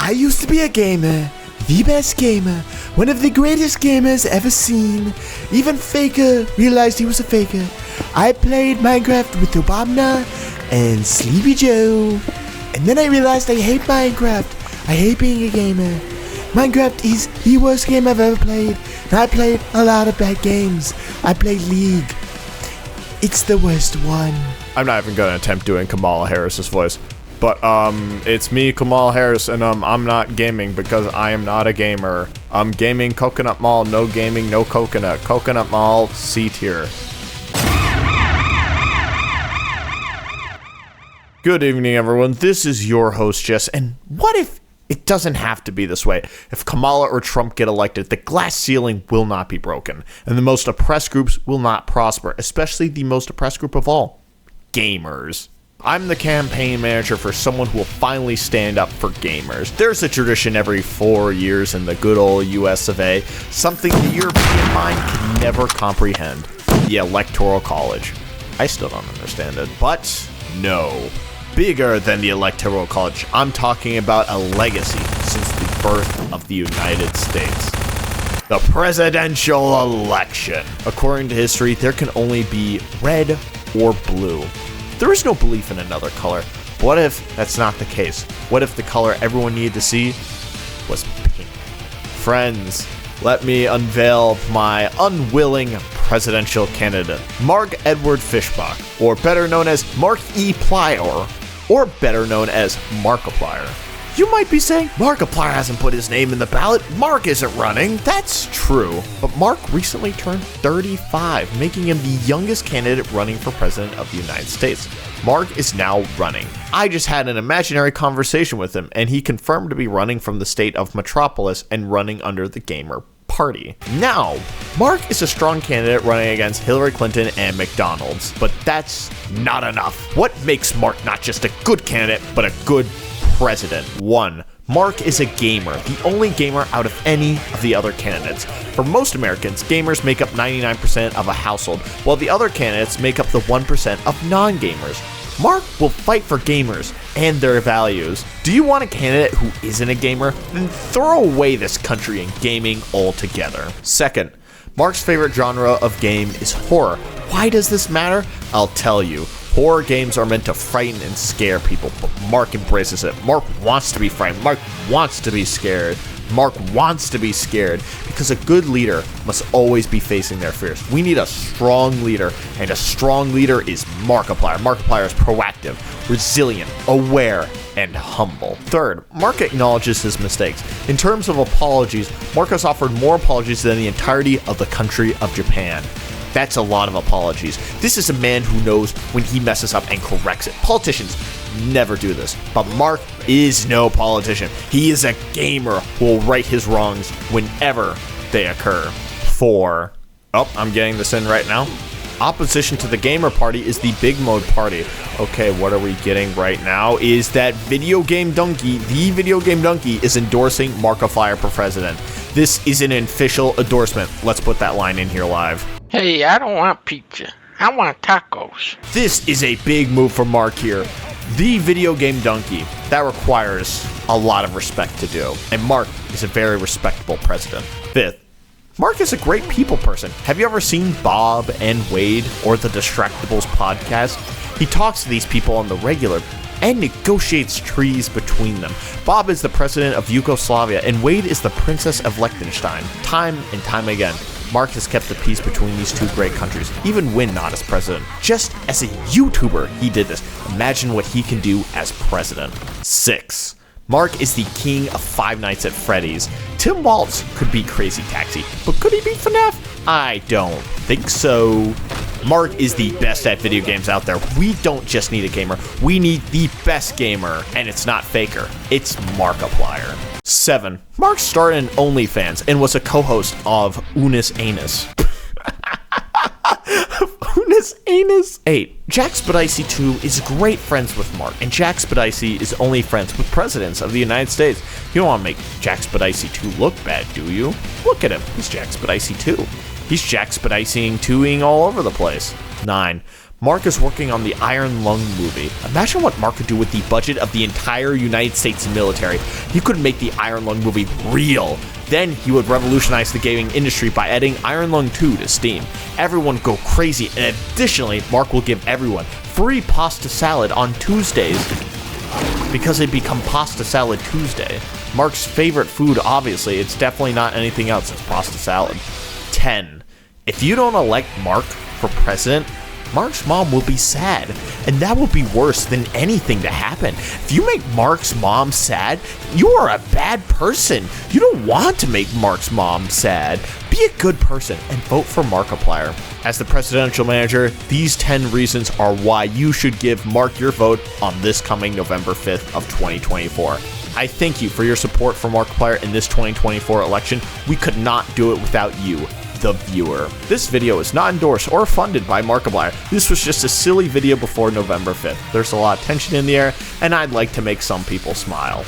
I used to be a gamer, the best gamer, one of the greatest gamers ever seen. Even Faker realized he was a faker. I played Minecraft with Obama and Sleepy Joe, and then I realized I hate Minecraft. I hate being a gamer. Minecraft is the worst game I've ever played, and I played a lot of bad games. I played League. It's the worst one. I'm not even gonna attempt doing Kamala Harris's voice. But, it's me, Kamala Harris, and, I'm not gaming because I am not a gamer. I'm gaming Coconut Mall, no gaming, no coconut. Coconut Mall, C tier. Good evening, everyone. This is your host, Jess, and what if it doesn't have to be this way? If Kamala or Trump get elected, the glass ceiling will not be broken, and the most oppressed groups will not prosper, especially the most oppressed group of all, gamers. I'm the campaign manager for someone who will finally stand up for gamers. There's a tradition every 4 years in the good old US of A, something the European mind can never comprehend. The Electoral College. I still don't understand it, but no. Bigger than the Electoral College, I'm talking about a legacy since the birth of the United States. The presidential election. According to history, there can only be red or blue. There is no belief in another color. What if that's not the case? What if the color everyone needed to see was pink? Friends, let me unveil my unwilling presidential candidate, Mark Edward Fishbach, or better known as Mark E. Plier, or better known as Markiplier. You might be saying, Markiplier hasn't put his name in the ballot, Mark isn't running. That's true, but Mark recently turned 35, making him the youngest candidate running for president of the United States. Mark is now running. I just had an imaginary conversation with him, and he confirmed to be running from the state of Metropolis and running under the Gamer Party. Now, Mark is a strong candidate running against Hillary Clinton and McDonald's, but that's not enough. What makes Mark not just a good candidate, but a good president? 1. Mark is a gamer, the only gamer out of any of the other candidates. For most Americans, gamers make up 99% of a household, while the other candidates make up the 1% of non-gamers. Mark will fight for gamers and their values. Do you want a candidate who isn't a gamer? Then throw away this country and gaming altogether. 2nd, Mark's favorite genre of game is horror. Why does this matter? I'll tell you. Horror games are meant to frighten and scare people, but Mark embraces it. Mark wants to be frightened. Mark wants to be scared. Mark wants to be scared because a good leader must always be facing their fears. We need a strong leader, and a strong leader is Markiplier. Markiplier is proactive, resilient, aware, and humble. 3rd, Mark acknowledges his mistakes. In terms of apologies, Mark has offered more apologies than the entirety of the country of Japan. That's a lot of apologies. This is a man who knows when he messes up and corrects it. Politicians never do this, but Mark is no politician. He is a gamer who will right his wrongs whenever they occur. 4. I'm getting this in right now. Opposition to the Gamer Party is the Big Mode Party. Okay, what are we getting right now is that Video Game Donkey, the Video Game Donkey, is endorsing Markiplier for president. This is an official endorsement. Let's put that line in here live. Hey, I don't want pizza. I want tacos. This is a big move for Mark here. The Video Game Donkey. That requires a lot of respect to do. And Mark is a very respectable president. 5th, Mark is a great people person. Have you ever seen Bob and Wade or the Distractables podcast? He talks to these people on the regular and negotiates treaties between them. Bob is the president of Yugoslavia and Wade is the princess of Liechtenstein. Time and time again, Mark has kept the peace between these two great countries, even when not as president. Just as a YouTuber, he did this. Imagine what he can do as president. 6. Mark is the king of Five Nights at Freddy's. Tim Waltz could beat Crazy Taxi, but could he beat FNAF? I don't think so. Mark is the best at video games out there. We don't just need a gamer, we need the best gamer, and it's not Faker, it's Markiplier. 7. Mark started in OnlyFans and was a co-host of Unis Anus. Unis Anus. 8. Jack Spadici 2 is great friends with Mark, and Jack Spadici is only friends with presidents of the United States. You don't want to make Jack Spadici 2 look bad, do you? Look at him, he's Jack Spadici 2. He's Jack Spadici 2ing all over the place. 9. Mark is working on the Iron Lung movie. Imagine what Mark could do with the budget of the entire United States military. He could make the Iron Lung movie real. Then he would revolutionize the gaming industry by adding Iron Lung 2 to Steam. Everyone would go crazy, and additionally, Mark will give everyone free pasta salad on Tuesdays because it'd become Pasta Salad Tuesday. Mark's favorite food, obviously, it's definitely not anything else, it's pasta salad. 10. If you don't elect Mark for president, Mark's mom will be sad, and that will be worse than anything to happen. If you make Mark's mom sad, you are a bad person. You don't want to make Mark's mom sad. Be a good person and vote for Markiplier. As the presidential manager, these 10 reasons are why you should give Mark your vote on this coming November 5th of 2024. I thank you for your support for Markiplier in this 2024 election. We could not do it without you, the viewer. This video is not endorsed or funded by Markiplier. This was just a silly video before November 5th. There's a lot of tension in the air, and I'd like to make some people smile.